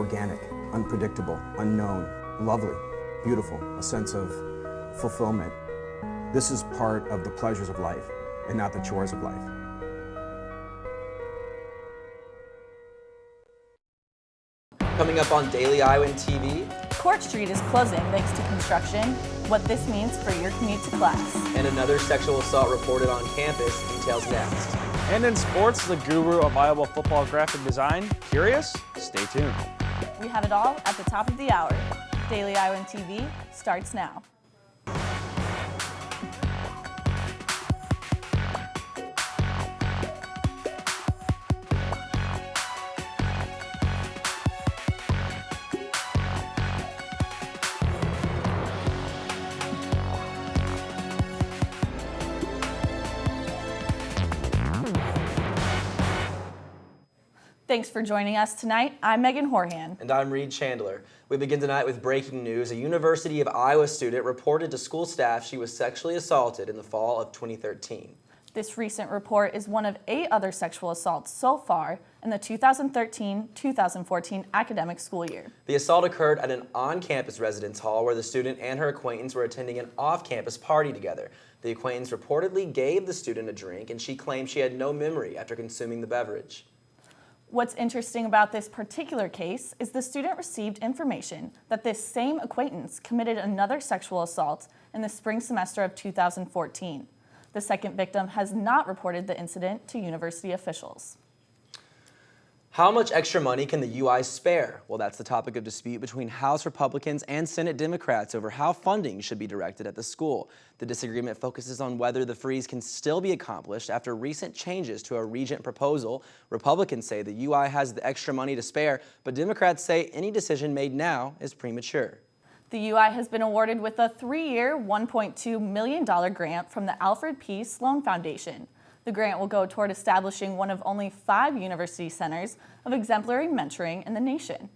organic, unpredictable, unknown, lovely, beautiful, a sense of fulfillment. This is part of the pleasures of life and not the chores of life. Coming up on Daily Iowan TV. Court Street is closing thanks to construction, what this means for your commute to class. And another sexual assault reported on campus. Details next. And in sports, the guru of Iowa football graphic design. Curious? Stay tuned. We have it all at the top of the hour. Daily Iowan TV starts now. Thanks for joining us tonight. I'm Megan Horhan. And I'm Reed Chandler. We begin tonight with breaking news. A University of Iowa student reported to school staff she was sexually assaulted in the fall of 2013. This recent report is one of 8 other sexual assaults so far in the 2013-2014 academic school year. The assault occurred at an on-campus residence hall where the student and her acquaintance were attending an off-campus party together. The acquaintance reportedly gave the student a drink, and she claimed she had no memory after consuming the beverage. What's interesting about this particular case is the student received information that this same acquaintance committed another sexual assault in the spring semester of 2014. The second victim has not reported the incident to university officials. How much extra money can the UI spare? Well, that's the topic of dispute between House Republicans and Senate Democrats over how funding should be directed at the school. The disagreement focuses on whether the freeze can still be accomplished after recent changes to a regent proposal. Republicans say the UI has the extra money to spare, but Democrats say any decision made now is premature. The UI has been awarded with a 3-year, $1.2 million grant from the Alfred P. Sloan Foundation. The grant will go toward establishing one of only 5 university centers of exemplary mentoring in the nation.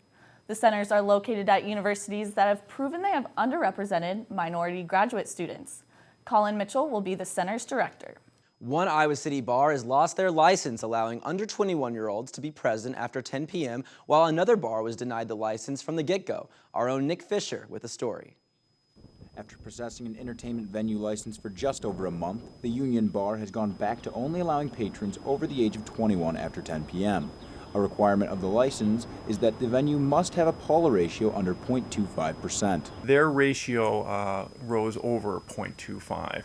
The centers are located at universities that have proven they have underrepresented minority graduate students. Colin Mitchell will be the center's director. One Iowa City bar has lost their license, allowing under 21-year-olds to be present after 10 p.m., while another bar was denied the license from the get-go. Our own Nick Fisher with the story. After possessing an entertainment venue license for just over a month, the Union Bar has gone back to only allowing patrons over the age of 21 after 10 p.m. A requirement of the license is that the venue must have a Paula ratio under 0.25%. Their ratio rose over 0.25.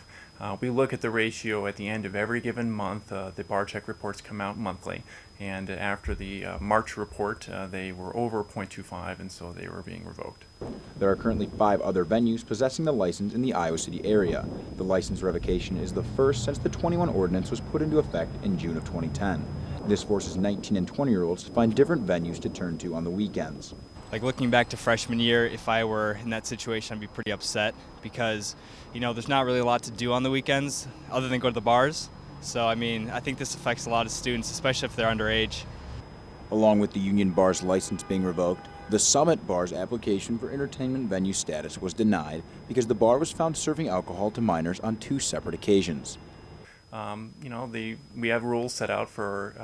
We look at the ratio at the end of every given month. The bar check reports come out monthly, and after the March report, they were over 0.25, and so they were being revoked. There are currently 5 other venues possessing the license in the Iowa City area. The license revocation is the first since the 21 ordinance was put into effect in June of 2010. This forces 19 and 20-year-olds to find different venues to turn to on the weekends. Like looking back to freshman year, if I were in that situation, I'd be pretty upset because, there's not really a lot to do on the weekends other than go to the bars. So, I think this affects a lot of students, especially if they're underage. Along with the Union Bar's license being revoked, the Summit Bar's application for entertainment venue status was denied because the bar was found serving alcohol to minors on 2 separate occasions. We have rules set out for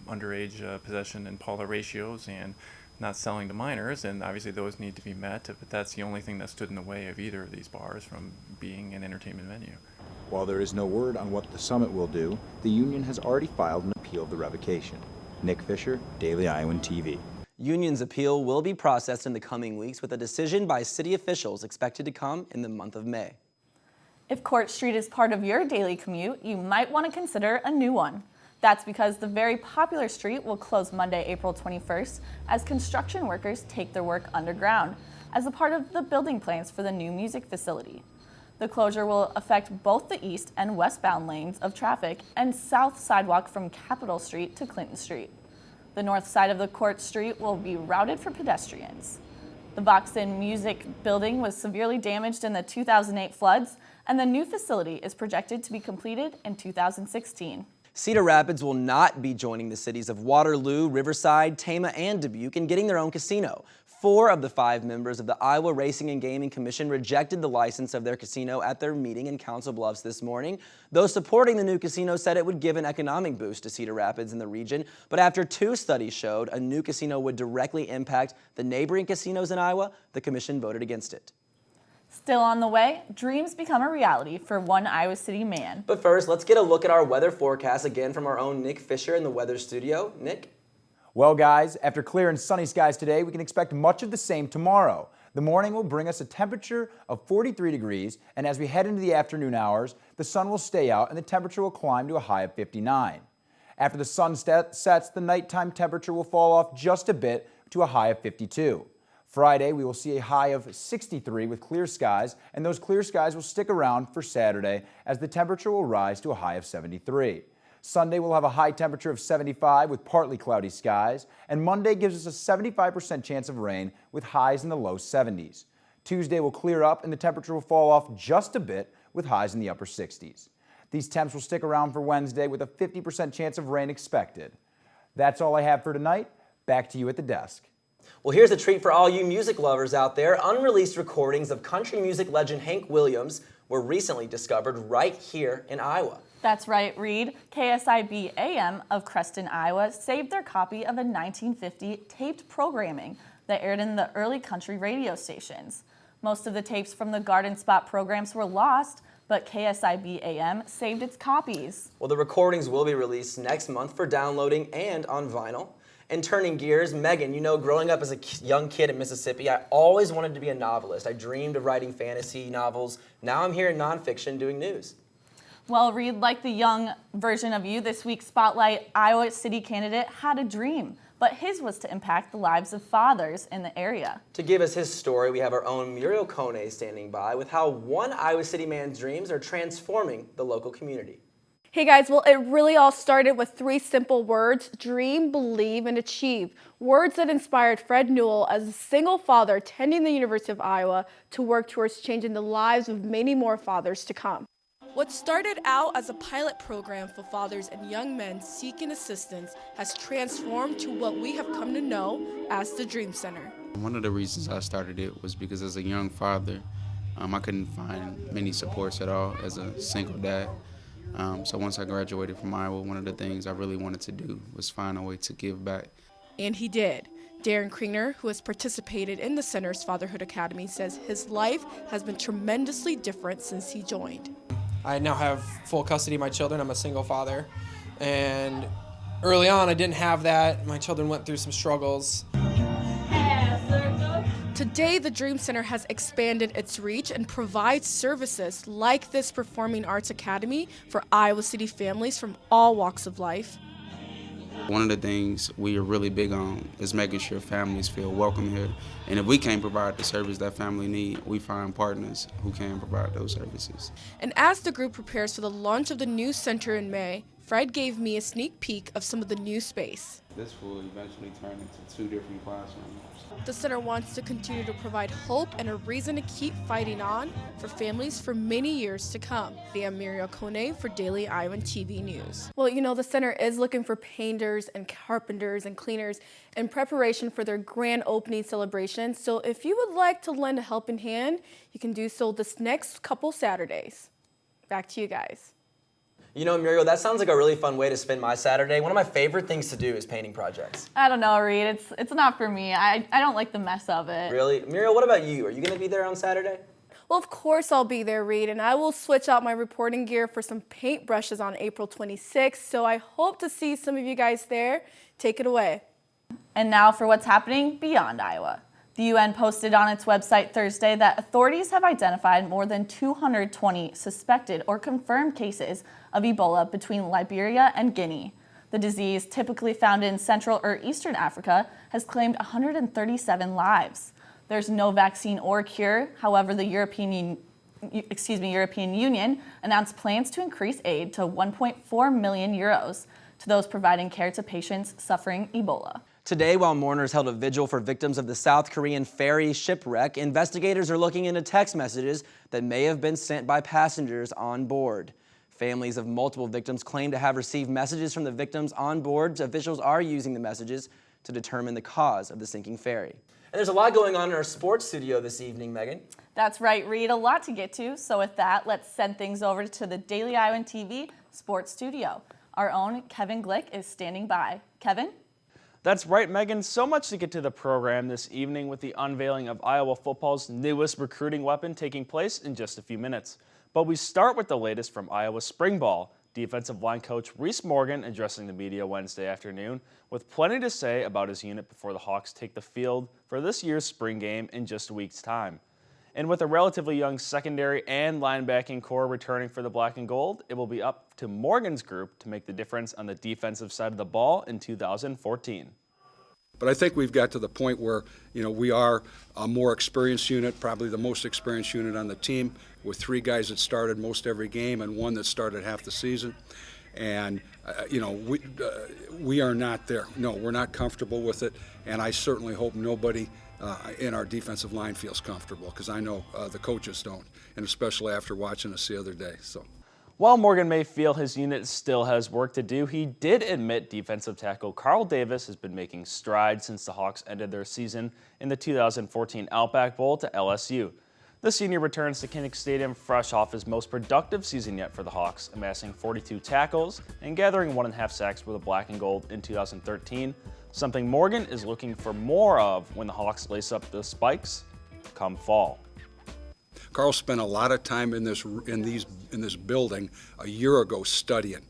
underage possession and Paula ratios and not selling to minors, and obviously those need to be met, but that's the only thing that stood in the way of either of these bars from being an entertainment venue. While there is no word on what the Summit will do, the union has already filed an appeal of the revocation. Nick Fisher, Daily Iowan TV. Union's appeal will be processed in the coming weeks, with a decision by city officials expected to come in the month of May. If Court Street is part of your daily commute, you might want to consider a new one. That's because the very popular street will close Monday, April 21st, as construction workers take their work underground as a part of the building plans for the new music facility. The closure will affect both the east and westbound lanes of traffic and south sidewalk from Capitol Street to Clinton Street. The north side of the Court Street will be routed for pedestrians. The Voxen Music building was severely damaged in the 2008 floods, and the new facility is projected to be completed in 2016. Cedar Rapids will not be joining the cities of Waterloo, Riverside, Tama, and Dubuque in getting their own casino. 4 of the 5 members of the Iowa Racing and Gaming Commission rejected the license of their casino at their meeting in Council Bluffs this morning. Those supporting the new casino said it would give an economic boost to Cedar Rapids and the region, but after 2 studies showed a new casino would directly impact the neighboring casinos in Iowa, the commission voted against it. Still on the way, dreams become a reality for one Iowa City man. But first, let's get a look at our weather forecast again from our own Nick Fisher in the weather studio. Nick? Well, guys, after clear and sunny skies today, we can expect much of the same tomorrow. The morning will bring us a temperature of 43 degrees, and as we head into the afternoon hours, the sun will stay out and the temperature will climb to a high of 59. After the sun sets, the nighttime temperature will fall off just a bit to a high of 52. Friday, we will see a high of 63 with clear skies, and those clear skies will stick around for Saturday as the temperature will rise to a high of 73. Sunday will have a high temperature of 75 with partly cloudy skies, and Monday gives us a 75% chance of rain with highs in the low 70s. Tuesday will clear up and the temperature will fall off just a bit with highs in the upper 60s. These temps will stick around for Wednesday with a 50% chance of rain expected. That's all I have for tonight. Back to you at the desk. Well, here's a treat for all you music lovers out there. Unreleased recordings of country music legend Hank Williams were recently discovered right here in Iowa. That's right, Reed. KSIB AM of Creston, Iowa saved their copy of a 1950 taped programming that aired in the early country radio stations. Most of the tapes from the Garden Spot programs were lost, but KSIB AM saved its copies. Well, the recordings will be released next month for downloading and on vinyl. And turning gears, Megan, you know, growing up as a young kid in Mississippi, I always wanted to be a novelist. I dreamed of writing fantasy novels. Now I'm here in nonfiction doing news. Well, Reed, like the young version of you, this week's Spotlight Iowa City candidate had a dream, but his was to impact the lives of fathers in the area. To give us his story, we have our own Muriel Kone standing by with how one Iowa City man's dreams are transforming the local community. Hey guys, well, it really all started with 3 simple words: dream, believe, and achieve. Words that inspired Fred Newell as a single father attending the University of Iowa to work towards changing the lives of many more fathers to come. What started out as a pilot program for fathers and young men seeking assistance has transformed to what we have come to know as the Dream Center. One of the reasons I started it was because as a young father, I couldn't find many supports at all as a single dad. So once I graduated from Iowa, one of the things I really wanted to do was find a way to give back. And he did. Darren Kringer, who has participated in the center's Fatherhood Academy, says his life has been tremendously different since he joined. I now have full custody of my children. I'm a single father. And early on, I didn't have that. My children went through some struggles. Today, the Dream Center has expanded its reach and provides services like this Performing Arts Academy for Iowa City families from all walks of life. One of the things we are really big on is making sure families feel welcome here. And if we can't provide the service that family need, we find partners who can provide those services. And as the group prepares for the launch of the new center in May, Fred gave me a sneak peek of some of the new space. This will eventually turn into 2 different classrooms. The center wants to continue to provide hope and a reason to keep fighting on for families for many years to come. I'm Muriel Kone for Daily Iowan TV News. Well, you know, the center is looking for painters and carpenters and cleaners in preparation for their grand opening celebration. So if you would like to lend a helping hand, you can do so this next couple Saturdays. Back to you guys. You know, Muriel, that sounds like a really fun way to spend my Saturday. One of my favorite things to do is painting projects. I don't know, Reed. It's not for me. I don't like the mess of it. Really? Muriel, what about you? Are you going to be there on Saturday? Well, of course I'll be there, Reed, and I will switch out my reporting gear for some paint brushes on April 26th, so I hope to see some of you guys there. Take it away. And now for what's happening beyond Iowa. The UN posted on its website Thursday that authorities have identified more than 220 suspected or confirmed cases of Ebola between Liberia and Guinea. The disease, typically found in Central or Eastern Africa, has claimed 137 lives. There's no vaccine or cure. However, the European Union announced plans to increase aid to 1.4 million euros to those providing care to patients suffering Ebola. Today, while mourners held a vigil for victims of the South Korean ferry shipwreck, investigators are looking into text messages that may have been sent by passengers on board. Families of multiple victims claim to have received messages from the victims on board. Officials are using the messages to determine the cause of the sinking ferry. And there's a lot going on in our sports studio this evening, Megan. That's right, Reed. A lot to get to. So with that, let's send things over to the Daily Iowan TV Sports Studio. Our own Kevin Glick is standing by. Kevin? That's right, Megan. So much to get to the program this evening with the unveiling of Iowa football's newest recruiting weapon taking place in just a few minutes. But we start with the latest from Iowa spring ball. Defensive line coach Reese Morgan addressing the media Wednesday afternoon with plenty to say about his unit before the Hawks take the field for this year's spring game in just a week's time. And with a relatively young secondary and linebacking core returning for the black and gold, it will be up to Morgan's group to make the difference on the defensive side of the ball in 2014. But I think we've got to the point where, we are a more experienced unit, probably the most experienced unit on the team, with 3 guys that started most every game and 1 that started half the season. And, we are not there. No, we're not comfortable with it. And I certainly hope nobody in our defensive line feels comfortable, because I know the coaches don't, and especially after watching us the other day. So. While Morgan may feel his unit still has work to do, he did admit defensive tackle Carl Davis has been making strides since the Hawks ended their season in the 2014 Outback Bowl to LSU. The senior returns to Kinnick Stadium fresh off his most productive season yet for the Hawks, amassing 42 tackles and gathering 1.5 sacks for the black and gold in 2013, something Morgan is looking for more of when the Hawks lace up the spikes come fall. Carl spent a lot of time in this building a year ago studying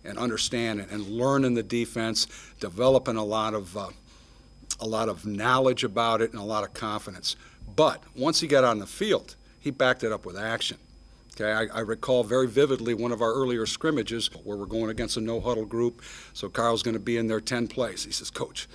and understanding and learning the defense, developing a lot of knowledge about it and a lot of confidence. But once he got on the field, he backed it up with action. Okay, I recall very vividly one of our earlier scrimmages where we're going against a no-huddle group. So Carl's going to be in there 10 plays. He says, "Coach,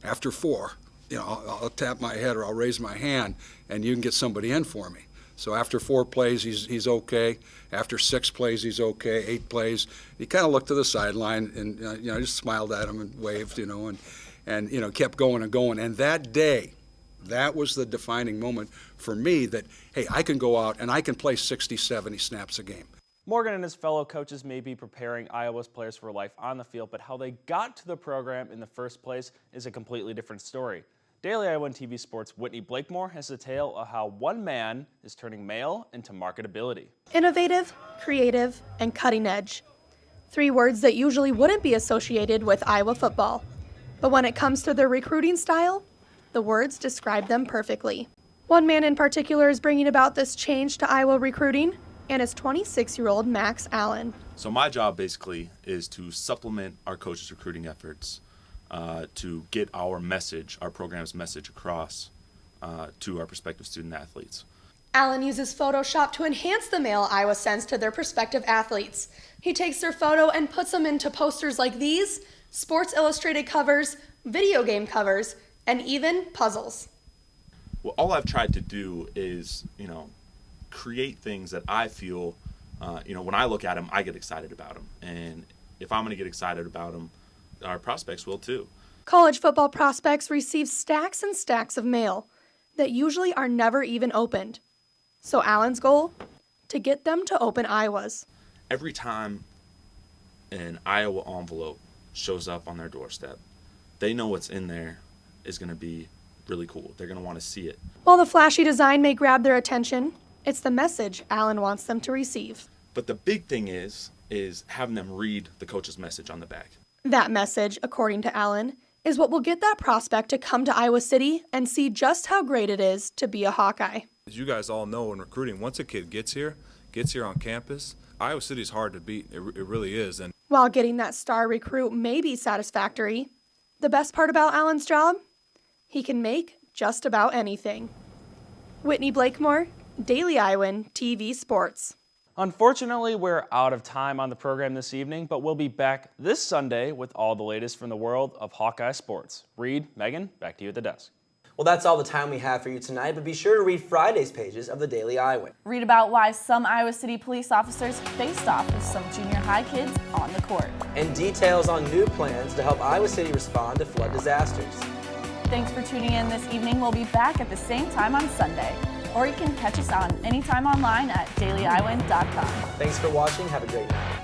after 4, I'll tap my head or I'll raise my hand and you can get somebody in for me." So after 4 plays, he's okay. After 6 plays, he's okay. 8 plays, he kind of looked to the sideline and I just smiled at him and waved, and kept going and going. And that day, that was the defining moment for me that, hey, I can go out and I can play 60, 70 snaps a game. Morgan and his fellow coaches may be preparing Iowa's players for life on the field, but how they got to the program in the first place is a completely different story. Daily Iowan TV Sports' Whitney Blakemore has a tale of how one man is turning mail into marketability. Innovative, creative, and cutting edge. 3 words that usually wouldn't be associated with Iowa football. But when it comes to their recruiting style, the words describe them perfectly. One man in particular is bringing about this change to Iowa recruiting, and is 26-year-old Max Allen. So my job basically is to supplement our coaches' recruiting efforts to get our message, our program's message across to our prospective student athletes. Allen uses Photoshop to enhance the mail Iowa sends to their prospective athletes. He takes their photo and puts them into posters like these, Sports Illustrated covers, video game covers, and even puzzles. Well, all I've tried to do is, create things that I feel, when I look at them, I get excited about them. And if I'm going to get excited about them, our prospects will too. College football prospects receive stacks and stacks of mail that usually are never even opened. So Allen's goal? To get them to open Iowa's. Every time an Iowa envelope shows up on their doorstep, they know what's in there is going to be really cool. They're going to want to see it. While the flashy design may grab their attention, it's the message Allen wants them to receive. But the big thing is having them read the coach's message on the back. That message, according to Allen, is what will get that prospect to come to Iowa City and see just how great it is to be a Hawkeye. As you guys all know in recruiting, once a kid gets here on campus, Iowa City is hard to beat. It really is. And while getting that star recruit may be satisfactory, the best part about Allen's job? He can make just about anything. Whitney Blakemore, Daily Iowan TV Sports. Unfortunately, we're out of time on the program this evening, but we'll be back this Sunday with all the latest from the world of Hawkeye sports. Reed, Megan, back to you at the desk. Well, that's all the time we have for you tonight, but be sure to read Friday's pages of the Daily Iowan. Read about why some Iowa City police officers faced off with some junior high kids on the court. And details on new plans to help Iowa City respond to flood disasters. Thanks for tuning in this evening. We'll be back at the same time on Sunday. or you can catch us on anytime online at dailyiowan.com. Thanks for watching. Have a great night.